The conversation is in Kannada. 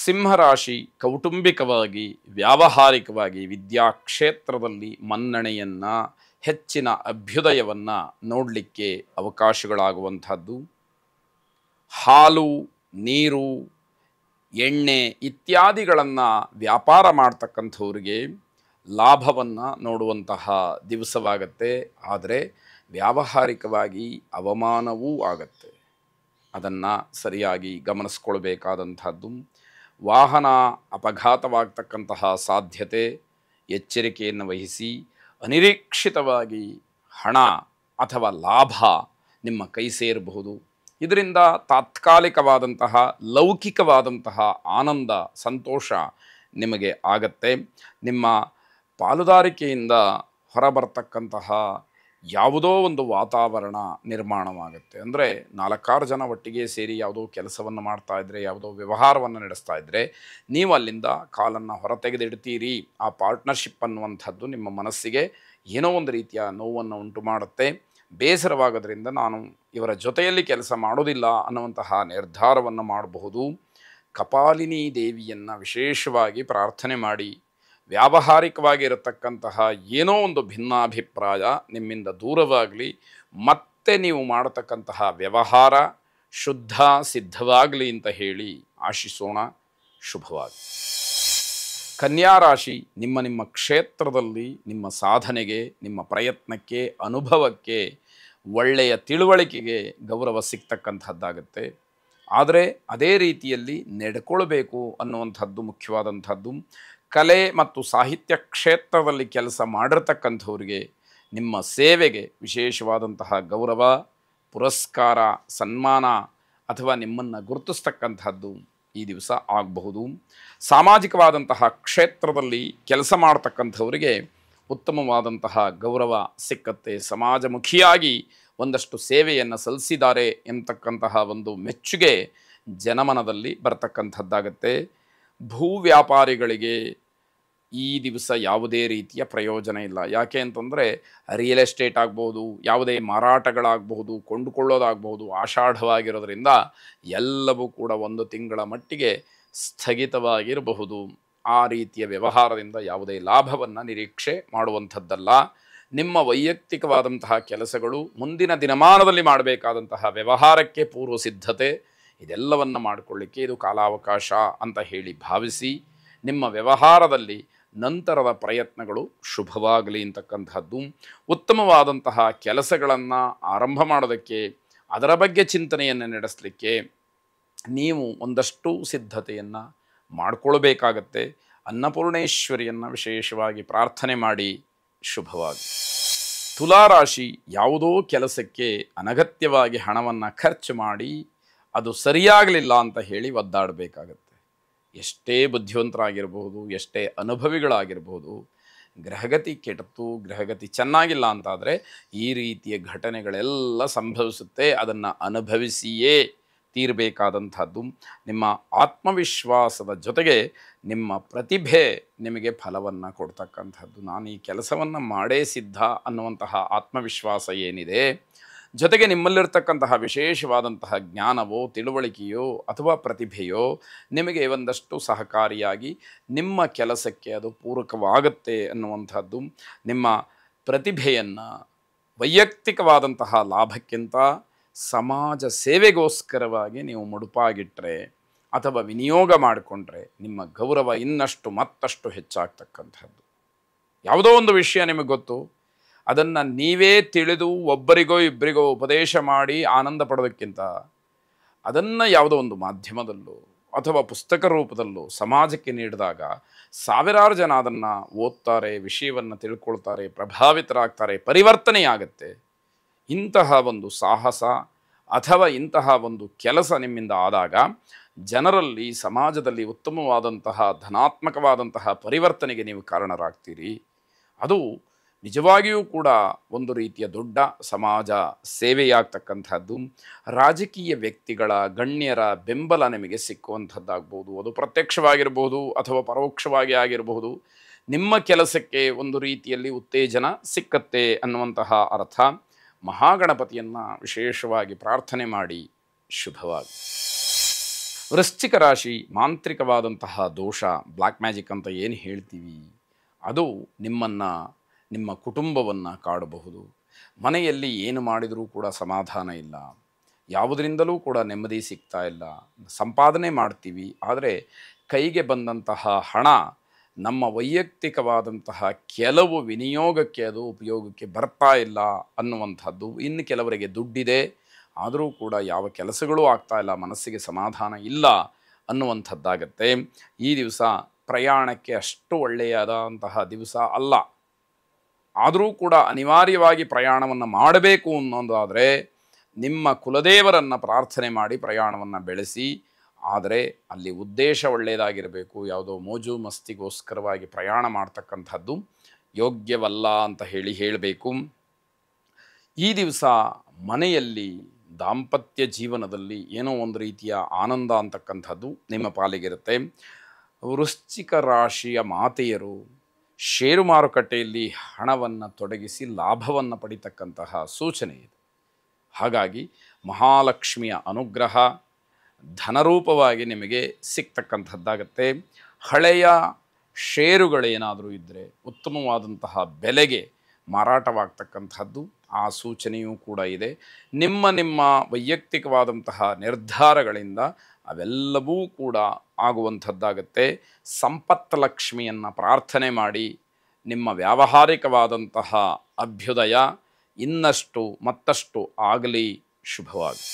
ಸಿಂಹರಾಶಿ ಕೌಟುಂಬಿಕವಾಗಿ ವ್ಯಾವಹಾರಿಕವಾಗಿ ವಿದ್ಯಾಕ್ಷೇತ್ರದಲ್ಲಿ ಮನ್ನಣೆಯನ್ನು ಹೆಚ್ಚಿನ ಅಭ್ಯುದಯವನ್ನು ನೋಡಲಿಕ್ಕೆ ಅವಕಾಶಗಳಾಗುವಂಥದ್ದು. ಹಾಲು, ನೀರು, ಎಣ್ಣೆ ಇತ್ಯಾದಿಗಳನ್ನು ವ್ಯಾಪಾರ ಮಾಡ್ತಕ್ಕಂಥವ್ರಿಗೆ ಲಾಭವನ್ನು ನೋಡುವಂತಹ ದಿವಸವಾಗತ್ತೆ. ಆದರೆ ವ್ಯಾವಹಾರಿಕವಾಗಿ ಅವಮಾನವೂ ಆಗತ್ತೆ. ಅದನ್ನು ಸರಿಯಾಗಿ ಗಮನಿಸ್ಕೊಳ್ಬೇಕಾದಂಥದ್ದು. ವಾಹನ ಅಪಘಾತವಾಗ್ತಕ್ಕಂತಹ ಸಾಧ್ಯತೆ, ಎಚ್ಚರಿಕೆಯನ್ನು ವಹಿಸಿ. ಅನಿರೀಕ್ಷಿತವಾಗಿ ಹಣ ಅಥವಾ ಲಾಭ ನಿಮ್ಮ ಕೈ ಸೇರಬಹುದು. ಇದರಿಂದ ತಾತ್ಕಾಲಿಕವಾದಂತಹ ಲೌಕಿಕವಾದಂತಹ ಆನಂದ, ಸಂತೋಷ ನಿಮಗೆ ಆಗತ್ತೆ. ನಿಮ್ಮ ಪಾಲುದಾರಿಕೆಯಿಂದ ಹೊರಬರ್ತಕ್ಕಂತಹ ಯಾವುದೋ ಒಂದು ವಾತಾವರಣ ನಿರ್ಮಾಣವಾಗುತ್ತೆ. ಅಂದರೆ 4-6 ಜನ ಒಟ್ಟಿಗೆ ಸೇರಿ ಯಾವುದೋ ಕೆಲಸವನ್ನು ಮಾಡ್ತಾ ಇದ್ದರೆ, ಯಾವುದೋ ವ್ಯವಹಾರವನ್ನು ನಡೆಸ್ತಾ ಇದ್ದರೆ, ನೀವು ಅಲ್ಲಿಂದ ಕಾಲನ್ನು ಹೊರತೆಗೆದಿಡ್ತೀರಿ. ಆ ಪಾರ್ಟ್ನರ್ಶಿಪ್ ಅನ್ನುವಂಥದ್ದು ನಿಮ್ಮ ಮನಸ್ಸಿಗೆ ಏನೋ ಒಂದು ರೀತಿಯ ನೋವನ್ನು ಉಂಟು ಮಾಡುತ್ತೆ. ಬೇಸರವಾಗೋದ್ರಿಂದ ನಾನು ಇವರ ಜೊತೆಯಲ್ಲಿ ಕೆಲಸ ಮಾಡೋದಿಲ್ಲ ಅನ್ನುವಂತಹ ನಿರ್ಧಾರವನ್ನು ಮಾಡಬಹುದು. ಕಪಾಲಿನಿ ದೇವಿಯನ್ನು ವಿಶೇಷವಾಗಿ ಪ್ರಾರ್ಥನೆ ಮಾಡಿ. ವ್ಯಾವಹಾರಿಕವಾಗಿ ಇರತಕ್ಕಂತಹ ಏನೋ ಒಂದು ಭಿನ್ನಾಭಿಪ್ರಾಯ ನಿಮ್ಮಿಂದ ದೂರವಾಗಲಿ. ಮತ್ತೆ ನೀವು ಮಾಡತಕ್ಕಂತಹ ವ್ಯವಹಾರ ಶುದ್ಧ ಸಿದ್ಧವಾಗಲಿ ಅಂತ ಹೇಳಿ ಆಶಿಸೋಣ. ಶುಭವಾಗಿ. ಕನ್ಯಾ ರಾಶಿ, ನಿಮ್ಮ ಕ್ಷೇತ್ರದಲ್ಲಿ ನಿಮ್ಮ ಸಾಧನೆಗೆ, ನಿಮ್ಮ ಪ್ರಯತ್ನಕ್ಕೆ, ಅನುಭವಕ್ಕೆ, ಒಳ್ಳೆಯ ತಿಳುವಳಿಕೆಗೆ ಗೌರವ ಸಿಗ್ತಕ್ಕಂಥದ್ದಾಗುತ್ತೆ. ಆದರೆ ಅದೇ ರೀತಿಯಲ್ಲಿ ನಡ್ಕೊಳ್ಬೇಕು ಅನ್ನುವಂಥದ್ದು ಮುಖ್ಯವಾದಂಥದ್ದು. ಕಲೆ ಮತ್ತು ಸಾಹಿತ್ಯ ಕ್ಷೇತ್ರದಲ್ಲಿ ಕೆಲಸ ಮಾಡಿರ್ತಕ್ಕಂಥವ್ರಿಗೆ ನಿಮ್ಮ ಸೇವೆಗೆ ವಿಶೇಷವಾದಂತಹ ಗೌರವ, ಪುರಸ್ಕಾರ, ಸನ್ಮಾನ ಅಥವಾ ನಿಮ್ಮನ್ನು ಗುರುತಿಸ್ತಕ್ಕಂಥದ್ದು ಈ ದಿವಸ ಆಗಬಹುದು. ಸಾಮಾಜಿಕವಾದಂತಹ ಕ್ಷೇತ್ರದಲ್ಲಿ ಕೆಲಸ ಮಾಡ್ತಕ್ಕಂಥವರಿಗೆ ಉತ್ತಮವಾದಂತಹ ಗೌರವ ಸಿಕ್ಕತ್ತೆ. ಸಮಾಜಮುಖಿಯಾಗಿ ಒಂದಷ್ಟು ಸೇವೆಯನ್ನು ಸಲ್ಲಿಸಿದ್ದಾರೆ ಎಂತಕ್ಕಂತಹ ಒಂದು ಮೆಚ್ಚುಗೆ ಜನಮನದಲ್ಲಿ ಬರ್ತಕ್ಕಂಥದ್ದಾಗತ್ತೆ. ಭೂ ವ್ಯಾಪಾರಿಗಳಿಗೆ ಈ ದಿವಸ ಯಾವುದೇ ರೀತಿಯ ಪ್ರಯೋಜನ ಇಲ್ಲ. ಯಾಕೆ ಅಂತಂದರೆ ರಿಯಲ್ ಎಸ್ಟೇಟ್ ಆಗ್ಬೋದು, ಯಾವುದೇ ಮಾರಾಟಗಳಾಗಬಹುದು, ಕೊಂಡುಕೊಳ್ಳೋದಾಗಬಹುದು, ಆಷಾಢವಾಗಿರೋದ್ರಿಂದ ಎಲ್ಲವೂ ಕೂಡ 1 ತಿಂಗಳ ಮಟ್ಟಿಗೆ ಸ್ಥಗಿತವಾಗಿರಬಹುದು. ಆ ರೀತಿಯ ವ್ಯವಹಾರದಿಂದ ಯಾವುದೇ ಲಾಭವನ್ನು ನಿರೀಕ್ಷೆ ಮಾಡುವಂಥದ್ದಲ್ಲ. ನಿಮ್ಮ ವೈಯಕ್ತಿಕವಾದಂತಹ ಕೆಲಸಗಳು, ಮುಂದಿನ ದಿನಮಾನದಲ್ಲಿ ಮಾಡಬೇಕಾದಂತಹ ವ್ಯವಹಾರಕ್ಕೆ ಪೂರ್ವ ಸಿದ್ಧತೆ, ಇದೆಲ್ಲವನ್ನು ಮಾಡಿಕೊಳ್ಳಿಕ್ಕೆ ಇದು ಕಾಲಾವಕಾಶ ಅಂತ ಹೇಳಿ ಭಾವಿಸಿ. ನಿಮ್ಮ ವ್ಯವಹಾರದಲ್ಲಿ ನಂತರದ ಪ್ರಯತ್ನಗಳು ಶುಭವಾಗಲಿ ಅಂತಕ್ಕಂಥದ್ದು. ಉತ್ತಮವಾದಂತಹ ಕೆಲಸಗಳನ್ನು ಆರಂಭ ಮಾಡೋದಕ್ಕೆ, ಅದರ ಬಗ್ಗೆ ಚಿಂತನೆಯನ್ನು ನಡೆಸಲಿಕ್ಕೆ ನೀವು ಒಂದಷ್ಟು ಸಿದ್ಧತೆಯನ್ನು ಮಾಡಿಕೊಳ್ಬೇಕಾಗತ್ತೆ. ಅನ್ನಪೂರ್ಣೇಶ್ವರಿಯನ್ನು ವಿಶೇಷವಾಗಿ ಪ್ರಾರ್ಥನೆ ಮಾಡಿ. ಶುಭವಾಗಿ. ತುಲಾರಾಶಿ, ಯಾವುದೋ ಕೆಲಸಕ್ಕೆ ಅನಗತ್ಯವಾಗಿ ಹಣವನ್ನು ಖರ್ಚು ಮಾಡಿ ಅದು ಸರಿಯಾಗಲಿಲ್ಲ ಅಂತ ಹೇಳಿ ಒದ್ದಾಡಬೇಕಾಗತ್ತೆ. ಎಷ್ಟೇ ಬುದ್ಧಿವಂತರಾಗಿರ್ಬೋದು, ಎಷ್ಟೇ ಅನುಭವಿಗಳಾಗಿರ್ಬೋದು, ಗ್ರಹಗತಿ ಕೆಟ್ಟು ಗ್ರಹಗತಿ ಚೆನ್ನಾಗಿಲ್ಲ ಅಂತಾದರೆ ಈ ರೀತಿಯ ಘಟನೆಗಳೆಲ್ಲ ಸಂಭವಿಸುತ್ತೆ. ಅದನ್ನು ಅನುಭವಿಸಿಯೇ ತೀರಬೇಕಾದಂಥದ್ದು. ನಿಮ್ಮ ಆತ್ಮವಿಶ್ವಾಸದ ಜೊತೆಗೆ ನಿಮ್ಮ ಪ್ರತಿಭೆ ನಿಮಗೆ ಫಲವನ್ನು ಕೊಡ್ತಕ್ಕಂಥದ್ದು. ನಾನು ಈ ಕೆಲಸವನ್ನು ಮಾಡೇ ಸಿದ್ಧ ಅನ್ನುವಂತಹ ಆತ್ಮವಿಶ್ವಾಸ ಏನಿದೆ, ಜೊತೆಗೆ ನಿಮ್ಮಲ್ಲಿರ್ತಕ್ಕಂತಹ ವಿಶೇಷವಾದಂತಹ ಜ್ಞಾನವೋ, ತಿಳುವಳಿಕೆಯೋ ಅಥವಾ ಪ್ರತಿಭೆಯೋ ನಿಮಗೆ ಒಂದಷ್ಟು ಸಹಕಾರಿಯಾಗಿ ನಿಮ್ಮ ಕೆಲಸಕ್ಕೆ ಅದು ಪೂರಕವಾಗುತ್ತೆ ಅನ್ನುವಂಥದ್ದು. ನಿಮ್ಮ ಪ್ರತಿಭೆಯನ್ನು ವೈಯಕ್ತಿಕವಾದಂತಹ ಲಾಭಕ್ಕಿಂತ ಸಮಾಜ ಸೇವೆಗೋಸ್ಕರವಾಗಿ ನೀವು ಮುಡುಪಾಗಿಟ್ಟರೆ ಅಥವಾ ವಿನಿಯೋಗ ಮಾಡಿಕೊಂಡ್ರೆ ನಿಮ್ಮ ಗೌರವ ಇನ್ನಷ್ಟು ಮತ್ತಷ್ಟು ಹೆಚ್ಚಾಗ್ತಕ್ಕಂಥದ್ದು. ಯಾವುದೋ ಒಂದು ವಿಷಯ ನಿಮಗೆ ಗೊತ್ತು, ಅದನ್ನು ನೀವೇ ತಿಳಿದು ಒಬ್ಬರಿಗೋ ಇಬ್ಬರಿಗೋ ಉಪದೇಶ ಮಾಡಿ ಆನಂದ ಪಡೋದಕ್ಕಿಂತ ಅದನ್ನು ಯಾವುದೋ ಒಂದು ಮಾಧ್ಯಮದಲ್ಲೋ ಅಥವಾ ಪುಸ್ತಕ ರೂಪದಲ್ಲೋ ಸಮಾಜಕ್ಕೆ ನೀಡಿದಾಗ ಸಾವಿರಾರು ಜನ ಅದನ್ನು ಓದ್ತಾರೆ, ವಿಷಯವನ್ನು ತಿಳ್ಕೊಳ್ತಾರೆ, ಪ್ರಭಾವಿತರಾಗ್ತಾರೆ, ಪರಿವರ್ತನೆಯಾಗತ್ತೆ. ಇಂತಹ ಒಂದು ಸಾಹಸ ಅಥವಾ ಇಂತಹ ಒಂದು ಕೆಲಸ ನಿಮ್ಮಿಂದ ಆದಾಗ ಜನರಲ್ಲಿ, ಸಮಾಜದಲ್ಲಿ ಉತ್ತಮವಾದಂತಹ ಧನಾತ್ಮಕವಾದಂತಹ ಪರಿವರ್ತನೆಗೆ ನೀವು ಕಾರಣರಾಗ್ತೀರಿ. ಅದು ನಿಜವಾಗಿಯೂ ಕೂಡ ಒಂದು ರೀತಿಯ ದೊಡ್ಡ ಸಮಾಜ ಸೇವೆಯಾಗ್ತಕ್ಕಂಥದ್ದು. ರಾಜಕೀಯ ವ್ಯಕ್ತಿಗಳ, ಗಣ್ಯರ ಬೆಂಬಲ ನಿಮಗೆ ಸಿಕ್ಕುವಂಥದ್ದಾಗ್ಬೋದು. ಅದು ಪ್ರತ್ಯಕ್ಷವಾಗಿರ್ಬೋದು ಅಥವಾ ಪರೋಕ್ಷವಾಗಿ ಆಗಿರಬಹುದು. ನಿಮ್ಮ ಕೆಲಸಕ್ಕೆ ಒಂದು ರೀತಿಯಲ್ಲಿ ಉತ್ತೇಜನ ಸಿಕ್ಕತ್ತೆ ಅನ್ನುವಂತಹ ಅರ್ಥ. ಮಹಾಗಣಪತಿಯನ್ನು ವಿಶೇಷವಾಗಿ ಪ್ರಾರ್ಥನೆ ಮಾಡಿ. ಶುಭವಾಗಿ. ವೃಶ್ಚಿಕ ರಾಶಿ ಮಾಂತ್ರಿಕವಾದಂತಹ ದೋಷ, ಬ್ಲ್ಯಾಕ್ ಮ್ಯಾಜಿಕ್ ಅಂತ ಏನು ಹೇಳ್ತೀವಿ, ಅದು ನಿಮ್ಮನ್ನು, ನಿಮ್ಮ ಕುಟುಂಬವನ್ನು ಕಾಡಬಹುದು. ಮನೆಯಲ್ಲಿ ಏನು ಮಾಡಿದರೂ ಕೂಡ ಸಮಾಧಾನ ಇಲ್ಲ, ಯಾವುದರಿಂದಲೂ ಕೂಡ ನೆಮ್ಮದಿ ಸಿಗ್ತಾ ಇಲ್ಲ. ಸಂಪಾದನೆ ಮಾಡ್ತೀವಿ, ಆದರೆ ಕೈಗೆ ಬಂದಂತಹ ಹಣ ನಮ್ಮ ವೈಯಕ್ತಿಕವಾದಂತಹ ಕೆಲವು ವಿನಿಯೋಗಕ್ಕೆ ಅದು ಉಪಯೋಗಕ್ಕೆ ಬರ್ತಾ ಇಲ್ಲ ಅನ್ನುವಂಥದ್ದು. ಇನ್ನು ಕೆಲವರಿಗೆ ದುಡ್ಡಿದೆ, ಆದರೂ ಕೂಡ ಯಾವ ಕೆಲಸಗಳೂ ಆಗ್ತಾ ಇಲ್ಲ, ಮನಸ್ಸಿಗೆ ಸಮಾಧಾನ ಇಲ್ಲ ಅನ್ನುವಂಥದ್ದಾಗತ್ತೆ. ಈ ದಿವಸ ಪ್ರಯಾಣಕ್ಕೆ ಅಷ್ಟು ಒಳ್ಳೆಯದಾದಂತಹ ದಿವಸ ಅಲ್ಲ. ಆದರೂ ಕೂಡ ಅನಿವಾರ್ಯವಾಗಿ ಪ್ರಯಾಣವನ್ನು ಮಾಡಬೇಕು ಅನ್ನೋದಾದರೆ ನಿಮ್ಮ ಕುಲದೇವರನ್ನು ಪ್ರಾರ್ಥನೆ ಮಾಡಿ ಪ್ರಯಾಣವನ್ನು ಬೆಳೆಸಿ. ಆದರೆ ಅಲ್ಲಿ ಉದ್ದೇಶ ಒಳ್ಳೆಯದಾಗಿರಬೇಕು. ಯಾವುದೋ ಮೋಜು ಮಸ್ತಿಗೋಸ್ಕರವಾಗಿ ಪ್ರಯಾಣ ಮಾಡ್ತಕ್ಕಂಥದ್ದು ಯೋಗ್ಯವಲ್ಲ ಅಂತ ಹೇಳಬೇಕು. ಈ ದಿವಸ ಮನೆಯಲ್ಲಿ ದಾಂಪತ್ಯ ಜೀವನದಲ್ಲಿ ಏನೋ ಒಂದು ರೀತಿಯ ಆನಂದ ಅಂತಕ್ಕಂಥದ್ದು ನಿಮ್ಮ ಪಾಲಿಗಿರುತ್ತೆ. ವೃಶ್ಚಿಕ ರಾಶಿಯ ಮಾತೆಯರು ಷೇರು ಮಾರುಕಟ್ಟೆಯಲ್ಲಿ ಹಣವನ್ನು ತೊಡಗಿಸಿ ಲಾಭವನ್ನು ಪಡಿತಕ್ಕಂತಹ ಸೂಚನೆ ಇದೆ. ಹಾಗಾಗಿ ಮಹಾಲಕ್ಷ್ಮಿಯ ಅನುಗ್ರಹ ಧನರೂಪವಾಗಿ ನಿಮಗೆ ಸಿಗ್ತಕ್ಕಂಥದ್ದಾಗತ್ತೆ. ಹಳೆಯ ಷೇರುಗಳೇನಾದರೂ ಇದ್ದರೆ ಉತ್ತಮವಾದಂತಹ ಬೆಲೆಗೆ ಮಾರಾಟವಾಗ್ತಕ್ಕಂಥದ್ದು ಆ ಸೂಚನೆಯೂ ಕೂಡ ಇದೆ. ನಿಮ್ಮ ವೈಯಕ್ತಿಕವಾದಂತಹ ನಿರ್ಧಾರಗಳಿಂದ ಅವೆಲ್ಲವೂ ಕೂಡ ಆಗುವಂಥದ್ದಾಗತ್ತೆ. ಸಂಪತ್ ಲಕ್ಷ್ಮಿಯನ್ನು ಪ್ರಾರ್ಥನೆ ಮಾಡಿ ನಿಮ್ಮ ವ್ಯಾವಹಾರಿಕವಾದಂತಹ ಅಭ್ಯುದಯ ಇನ್ನಷ್ಟು ಮತ್ತಷ್ಟು ಆಗಲಿ. ಶುಭವಾಗಿ.